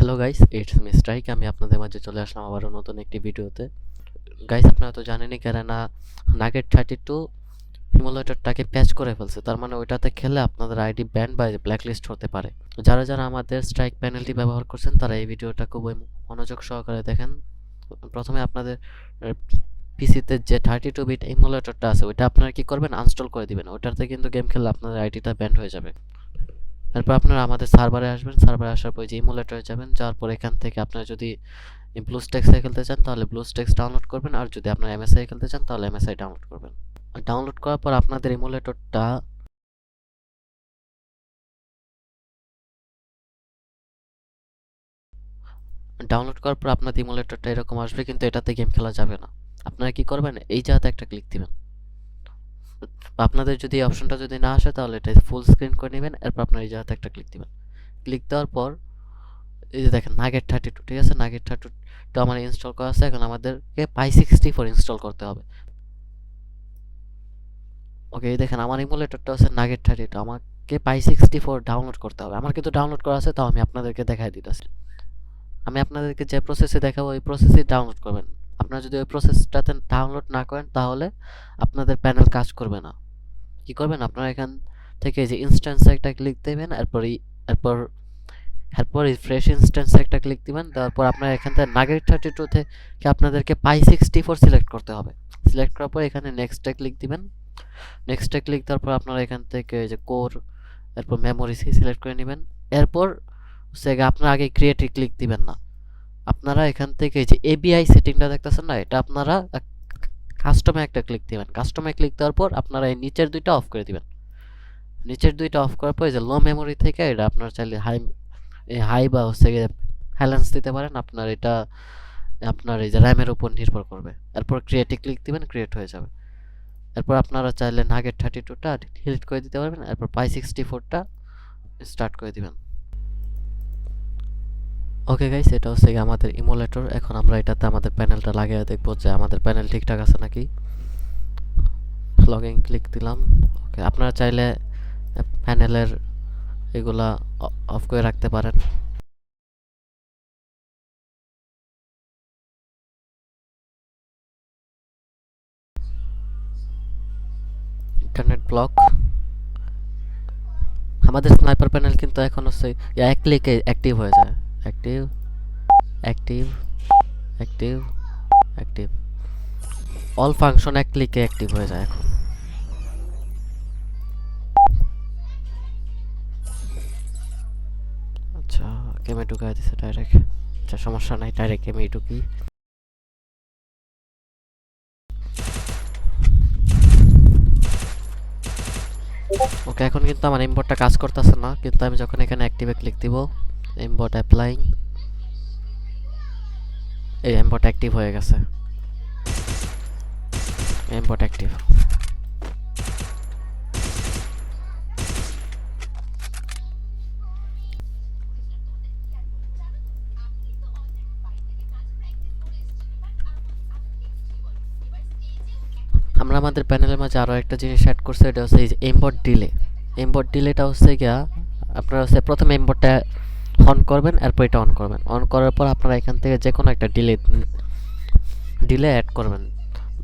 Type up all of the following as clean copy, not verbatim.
Hello guys, it's me strike. আমি আপনাদের মাঝে চলে আসলাম আবারও নতুন একটি ভিডিওতে। গাইস, আপনারা তো জানেনই কেননা নাগেট 32 সিমুলেটরটাকে প্যাচ করে ফেলছে। তার মানে ওইটাতে খেলে আপনাদের আইডি ব্যান বা ব্ল্যাকলিস্ট হতে পারে। যারা যারা আমাদের স্ট্রাইক প্যানেলটি ব্যবহার করছেন তারা এই ভিডিওটা খুবই মনোযোগ সহকারে দেখেন। প্রথমে আপনাদের পিসিতে যে 32 বিট ইমুলেটরটা আছে ওইটা আপনারা কি করবেন, আনস্টল করে দিবেন। ওইটাতে কিন্তু গেম খেললে আপনাদের আইডিটা ব্যান হয়ে যাবে। তারপর আপনারা আমাদের সার্ভারে আসবেন। সার্ভারে আসার পর যে ইমুলেটরে যাবেন, যাওয়ার পর এখান থেকে আপনারা যদি ব্লুস্ট্যাক্সে খেলতে চান তাহলে ব্লুস্ট্যাক্স ডাউনলোড করবেন, আর যদি আপনারা এমএসআই খেলতে চান তাহলে এমএসআই ডাউনলোড করবেন। ডাউনলোড করার পর আপনাদের ইমুলেটরটা এরকম আসবে, কিন্তু এটাতে গেম খেলা যাবে না। আপনারা কি করবেন, এই জায়গাতে একটা ক্লিক দিবেন। আপনাদের যদি এই অপশনটা যদি না আসে তাহলে এটা ফুল স্ক্রিন করে নেবেন। এরপর আপনারা এই জায়গাতে একটা ক্লিক দিবেন। ক্লিক দেওয়ার পর এই যে দেখেন নাগেট 32, ঠিক আছে। নাগেট 32 আমার ইনস্টল করা আছে। এখন আমাদেরকে পাই64 ইনস্টল করতে হবে। ওকে, এই দেখেন আমার ইমুলেটরটা হচ্ছে নাগেট 32, আমাকে পাই64 ডাউনলোড করতে হবে। আমার কিন্তু ডাউনলোড করা আছে, তাও আমি আপনাদেরকে দেখাই দিতেছি। আমি আপনাদেরকে যে প্রসেসে দেখাবো ওই প্রসেসে ডাউনলোড করবেন। আপনারা যদি ওই প্রসেসটাতে ডাউনলোড না করেন তাহলে আপনাদের প্যানেল কাজ করবে না। কি করবেন, আপনারা এখান থেকে যে ইনস্ট্যান্সে একটা ক্লিক দেবেন, এরপর এরপর ফ্রেশ ইনস্ট্যান্সে একটা ক্লিক দিবেন। তারপর আপনারা এখান থেকে নাগেট 32 থেকে আপনাদেরকে পাই64 সিলেক্ট করতে হবে। সিলেক্ট করার পর এখানে নেক্সটে ক্লিক দিবেন। নেক্সটে ক্লিক দেওয়ার পর আপনারা এখান থেকে যে কোর, এরপর মেমোরি সিলেক্ট করে নেবেন। এরপর আপনারা আগে ক্রিয়েটে ক্লিক দিবেন না, আপনারা এখান থেকে যে এবিআই সেটিংটা দেখতেছেন না, এটা আপনারা কাস্টমে একটা ক্লিক দিবেন। কাস্টমে ক্লিক দেওয়ার পর আপনারা এই নিচের দুইটা অফ করে দিবেন। নিচের দুইটা অফ করার পর যে লো মেমোরি থেকে এটা আপনারা চাইলে হাই বা ব্যালেন্স দিতে পারেন। আপনার এটা আপনার এই যে র্যামের উপর নির্ভর করবে। এরপর ক্রিয়েটে ক্লিক দিবেন, ক্রিয়েট হয়ে যাবে। এরপর আপনারা চাইলে নাগেট 32টা ডিলিট করে দিতে পারবেন। এরপর পাই64টা স্টার্ট করে দিবেন। ওকে গাইস, এটা হচ্ছে আমাদের ইমুলেটর। এখন আমরা এটাতে আমাদের প্যানেলটা লাগিয়ে দেখবো যে আমাদের প্যানেল ঠিকঠাক আছে নাকি। লগইন ক্লিক দিলাম। ওকে, আপনারা চাইলে প্যানেলের এগুলা অফ করে রাখতে পারেন। Internet block. আমাদের স্নাইপার প্যানেল কিন্তু এখন হচ্ছে এক ক্লিকে অ্যাক্টিভ হয়ে যায়। Active, active, active, active, all function এক ক্লিকে অ্যাক্টিভ হয়ে যায় এখন। আচ্ছা, গেমে ঢুকাই দিছে ডাইরেক্ট। আচ্ছা, সমস্যা নাই, ডাইরেক্ট গেমে ঢুকি। ওকে, এখন কিন্তু আমার ইম্পোর্টটা কাজ করতেছে না, কিন্তু আমি যখন এখানে অ্যাক্টিভে ক্লিক দিব, ইম্পোর্ট অ্যাপ্লাইং, এই ইম্পোর্ট অ্যাক্টিভ হয়ে গেছে। Import active. আমরা আমাদের প্যানেলের মাঝে আরও একটা জিনিস অ্যাড করছি, এটা হচ্ছে এই যে ইম্পোর্ট ডিলে। ইম্পোর্ট ডিলেটা হচ্ছে গিয়া আপনারা হচ্ছে প্রথমে ইম্পোর্টটা অন করবেন, এরপর এটা অন করবেন। অন করার পর আপনারা এখান থেকে যে কোনো একটা ডিলে অ্যাড করবেন।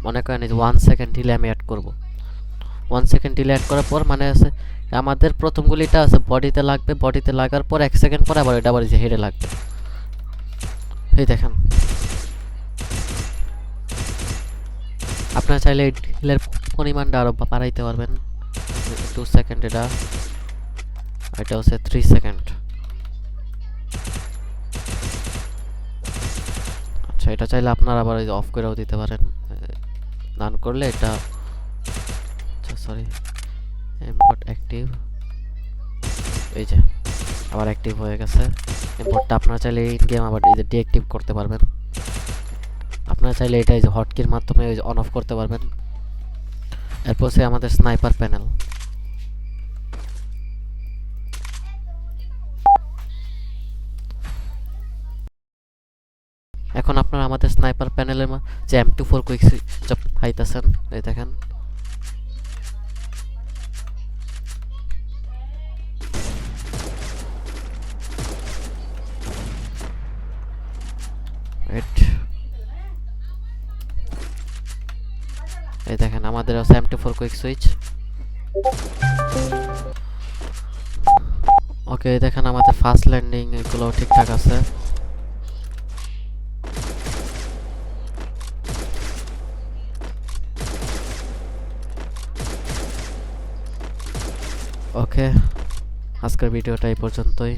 মনে করেন এই যে 1 সেকেন্ড ডিলে আমি অ্যাড করব। 1 সেকেন্ড ডিলে অ্যাড করার পর মানে আছে আমাদের প্রথম গুলিটা আছে বডিতে লাগবে, বডিতে লাগার পর 1 সেকেন্ড পর আবার এটা আবার যে হেডে লাগবে। এই দেখেন, আপনারা চাইলে এই ডিলের পরিমাণটা আরও বাড়াইতে পারবেন। 2 সেকেন্ড এটা হচ্ছে 3 সেকেন্ড। আচ্ছা, এটা চাইলে আপনারা আবার অফ করেও দিতে পারেন। নান করলে এটা, আচ্ছা সরি, ইম্পোর্ট অ্যাক্টিভ, এই যে আবার অ্যাক্টিভ হয়ে গেছে। ইম্পোর্টটা আপনারা চাইলে ইন গেম আবার এই যে ডিঅ্যাক্টিভ করতে পারবেন। আপনারা চাইলে এটা এই যে হটকির মাধ্যমে অন অফ করতে পারবেন। এরপর সে আমাদের স্নাইপার প্যানেল। এখন আপনারা আমাদের স্নাইপার প্যানেলের যে M24 কুইক পাইতেছেন, এই দেখেন। ওয়েট, এই দেখেন আমাদের আছে M24 কুইক সুইচ। ওকে, দেখেন আমাদের ফার্স্ট ল্যান্ডিং এগুলো ঠিকঠাক আছে। ওকে, আজকের ভিডিওটা এই পর্যন্তই।